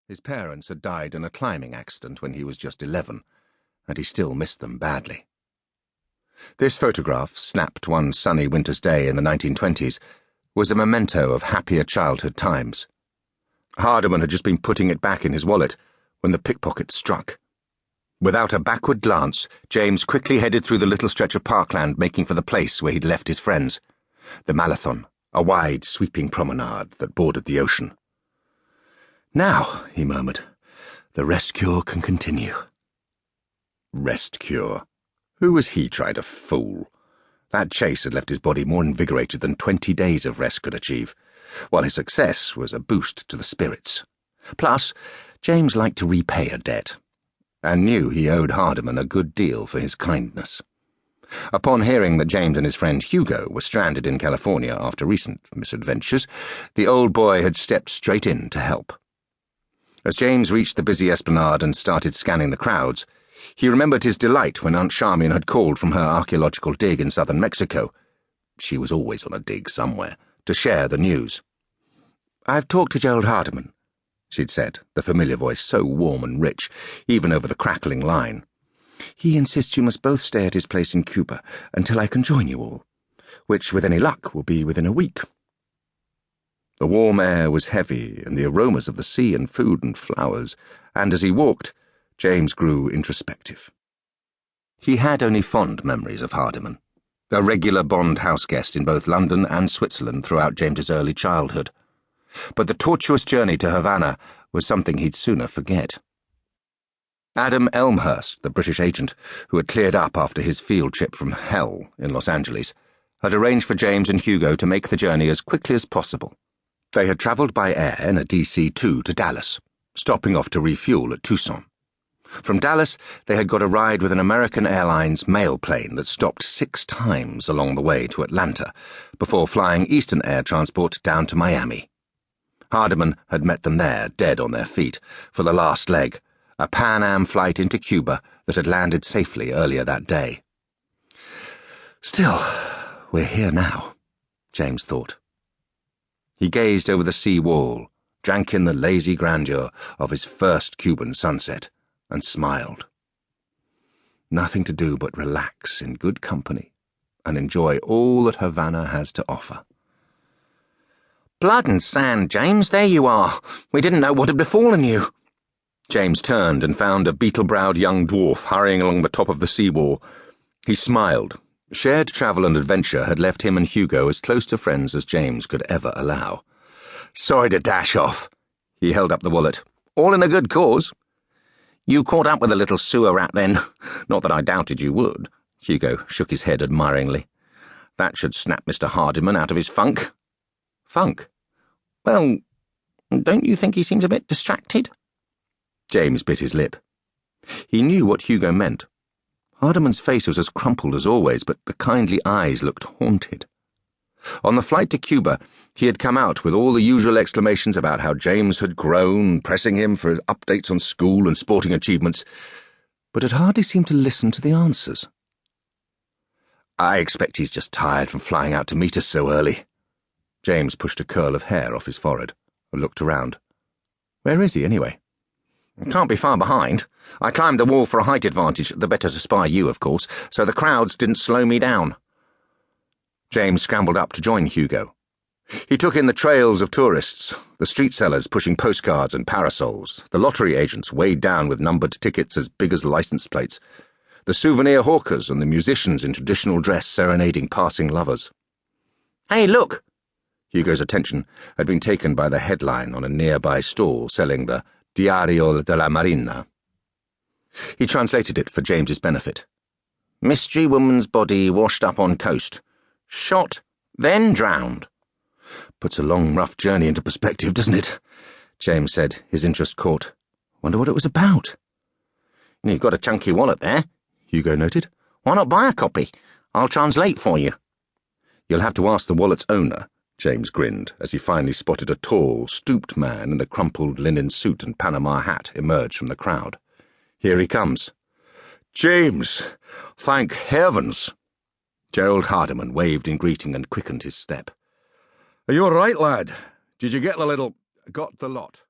His parents had died in a climbing accident when he was just 11, and he still missed them badly. This photograph, snapped one sunny winter's day in the 1920s, was a memento of happier childhood times. Hardiman had just been putting it back in his wallet when the pickpocket struck. Without a backward glance, James quickly headed through the little stretch of parkland, making for the place where he'd left his friends, the Marathon, a wide, sweeping promenade that bordered the ocean. "Now," he murmured, "the rest cure can continue." Rest cure? Who was he trying to fool? That chase had left his body more invigorated than 20 days of rest could achieve, while his success was a boost to the spirits. Plus, James liked to repay a debt, and knew he owed Hardiman a good deal for his kindness. Upon hearing that James and his friend Hugo were stranded in California after recent misadventures, the old boy had stepped straight in to help. As James reached the busy esplanade and started scanning the crowds, he remembered his delight when Aunt Charmian had called from her archaeological dig in southern Mexico — she was always on a dig somewhere — to share the news. "I've talked to Gerald Hardiman," she'd said, the familiar voice so warm and rich, even over the crackling line. "He insists you must both stay at his place in Cuba until I can join you all, which, with any luck, will be within a week." The warm air was heavy, and the aromas of the sea and food and flowers, and as he walked, James grew introspective. He had only fond memories of Hardiman, a regular Bond house guest in both London and Switzerland throughout James's early childhood. But the tortuous journey to Havana was something he'd sooner forget. Adam Elmhurst, the British agent, who had cleared up after his field trip from hell in Los Angeles, had arranged for James and Hugo to make the journey as quickly as possible. They had travelled by air in a DC-2 to Dallas, stopping off to refuel at Tucson. From Dallas, they had got a ride with an American Airlines mail plane that stopped 6 times along the way to Atlanta, before flying Eastern Air Transport down to Miami. Hardiman had met them there, dead on their feet, for the last leg, a Pan Am flight into Cuba that had landed safely earlier that day. "Still, we're here now," James thought. He gazed over the sea wall, drank in the lazy grandeur of his first Cuban sunset, and smiled. Nothing to do but relax in good company and enjoy all that Havana has to offer. "Blood and sand, James, there you are. We didn't know what had befallen you." James turned and found a beetle-browed young dwarf hurrying along the top of the seawall. He smiled. Shared travel and adventure had left him and Hugo as close to friends as James could ever allow. "Sorry to dash off." He held up the wallet. "All in a good cause." "You caught up with the little sewer rat, then? Not that I doubted you would." Hugo shook his head admiringly. "That should snap Mr. Hardiman out of his funk." "Funk?" "Well, don't you think he seems a bit distracted?" James bit his lip. He knew what Hugo meant. Hardiman's face was as crumpled as always, but the kindly eyes looked haunted. On the flight to Cuba, he had come out with all the usual exclamations about how James had grown, pressing him for updates on school and sporting achievements, but had hardly seemed to listen to the answers. "I expect he's just tired from flying out to meet us so early." James pushed a curl of hair off his forehead and looked around. "Where is he, anyway?" "Can't be far behind. I climbed the wall for a height advantage, the better to spy you, of course, so the crowds didn't slow me down." James scrambled up to join Hugo. He took in the trails of tourists, the street sellers pushing postcards and parasols, the lottery agents weighed down with numbered tickets as big as license plates, the souvenir hawkers and the musicians in traditional dress serenading passing lovers. "Hey, look!" Hugo's attention had been taken by the headline on a nearby stall selling the Diario de la Marina. He translated it for James's benefit. "Mystery woman's body washed up on coast. Shot, then drowned." "Puts a long, rough journey into perspective, doesn't it?" James said, his interest caught. "Wonder what it was about." "You've got a chunky wallet there," Hugo noted. "Why not buy a copy? I'll translate for you." "You'll have to ask the wallet's owner," James grinned as he finally spotted a tall, stooped man in a crumpled linen suit and Panama hat emerge from the crowd. "Here he comes." "James! Thank heavens!" Gerald Hardiman waved in greeting and quickened his step. "Are you all right, lad? Did you get the little—" "Got the lot."